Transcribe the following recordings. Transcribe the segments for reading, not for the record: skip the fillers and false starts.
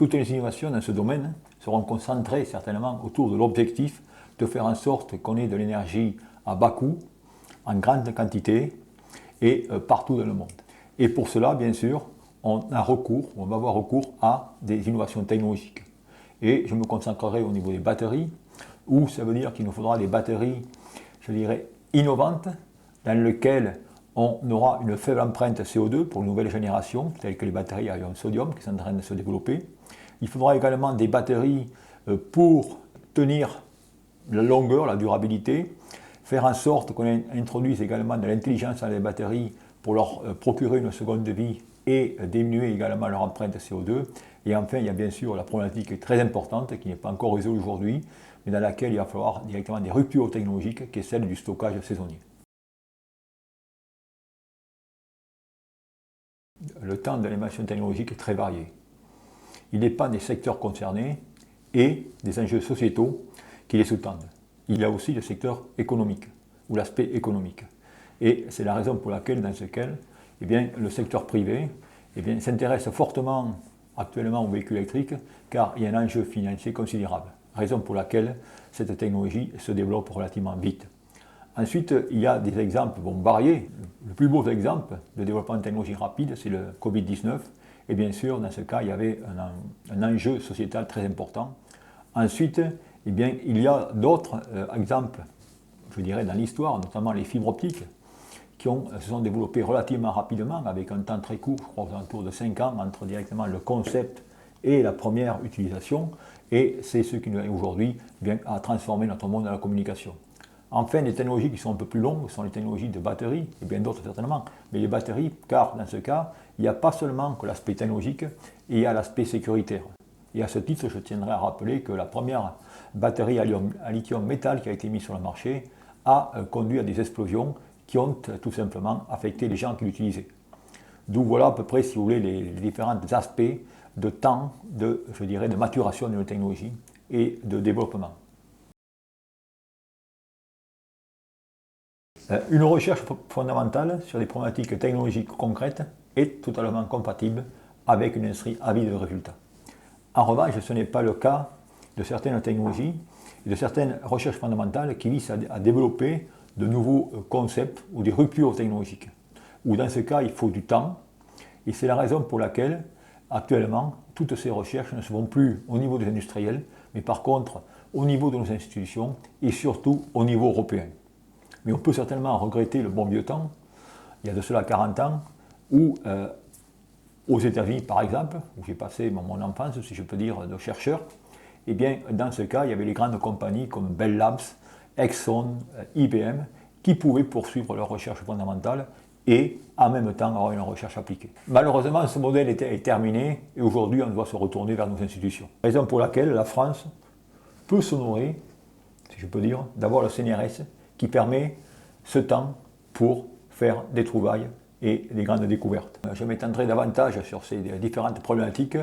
Toutes les innovations dans ce domaine seront concentrées certainement autour de l'objectif de faire en sorte qu'on ait de l'énergie à bas coût, en grande quantité et partout dans le monde. Et pour cela, bien sûr, on va avoir recours à des innovations technologiques. Et je me concentrerai au niveau des batteries, où ça veut dire qu'il nous faudra des batteries, je dirais, innovantes, dans lesquelles on aura une faible empreinte CO2 pour une nouvelle génération, telles que les batteries à ion sodium qui sont en train de se développer. Il faudra également des batteries pour tenir la longueur, la durabilité, faire en sorte qu'on introduise également de l'intelligence dans les batteries pour leur procurer une seconde vie et diminuer également leur empreinte CO2. Et enfin, il y a bien sûr la problématique très importante qui n'est pas encore résolue aujourd'hui, mais dans laquelle il va falloir directement des ruptures technologiques, qui est celle du stockage saisonnier. Le temps de l'innovation technologique est très varié. Il dépend des secteurs concernés et des enjeux sociétaux qui les sous-tendent. Il y a aussi le secteur économique, ou l'aspect économique. Et c'est la raison pour laquelle, dans ce cas, le secteur privé s'intéresse fortement actuellement aux véhicules électriques, car il y a un enjeu financier considérable. Raison pour laquelle cette technologie se développe relativement vite. Ensuite, il y a des exemples variés. Le plus beau exemple de développement de technologie rapide, c'est le Covid-19. Et bien sûr, dans ce cas, il y avait un enjeu sociétal très important. Ensuite, il y a d'autres exemples, je dirais, dans l'histoire, notamment les fibres optiques, qui se sont développées relativement rapidement, avec un temps très court, je crois aux alentours de 5 ans, entre directement le concept et la première utilisation. Et c'est ce qui nous aujourd'hui vient à transformer notre monde dans la communication. Enfin, les technologies qui sont un peu plus longues sont les technologies de batterie, et bien d'autres certainement, mais les batteries, car dans ce cas, il n'y a pas seulement que l'aspect technologique, il y a l'aspect sécuritaire. Et à ce titre, je tiendrai à rappeler que la première batterie à lithium métal qui a été mise sur le marché a conduit à des explosions qui ont tout simplement affecté les gens qui l'utilisaient. D'où voilà à peu près, si vous voulez, les différents aspects de temps, de maturation de nos technologies et de développement. Une recherche fondamentale sur des problématiques technologiques concrètes est totalement compatible avec une industrie avide de résultats. En revanche, ce n'est pas le cas de certaines technologies et de certaines recherches fondamentales qui visent à développer de nouveaux concepts ou des ruptures technologiques. Où dans ce cas, il faut du temps, et c'est la raison pour laquelle, actuellement, toutes ces recherches ne se font plus au niveau des industriels, mais par contre au niveau de nos institutions et surtout au niveau européen. Mais on peut certainement regretter le bon vieux temps, il y a de cela 40 ans, où aux États-Unis par exemple, où j'ai passé mon enfance, si je peux dire, de chercheur, et bien dans ce cas, il y avait les grandes compagnies comme Bell Labs, Exxon, IBM, qui pouvaient poursuivre leur recherche fondamentale et en même temps avoir une recherche appliquée. Malheureusement, ce modèle est terminé et aujourd'hui, on doit se retourner vers nos institutions. Raison pour laquelle la France peut s'honorer, si je peux dire, d'avoir le CNRS qui permet ce temps pour faire des trouvailles et des grandes découvertes. Je m'étendrai davantage sur ces différentes problématiques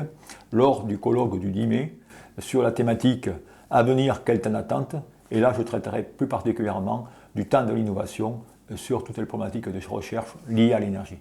lors du colloque du 10 mai sur la thématique « Avenir, quel temps d'attente ?» et là je traiterai plus particulièrement du temps de l'innovation sur toutes les problématiques de recherche liées à l'énergie.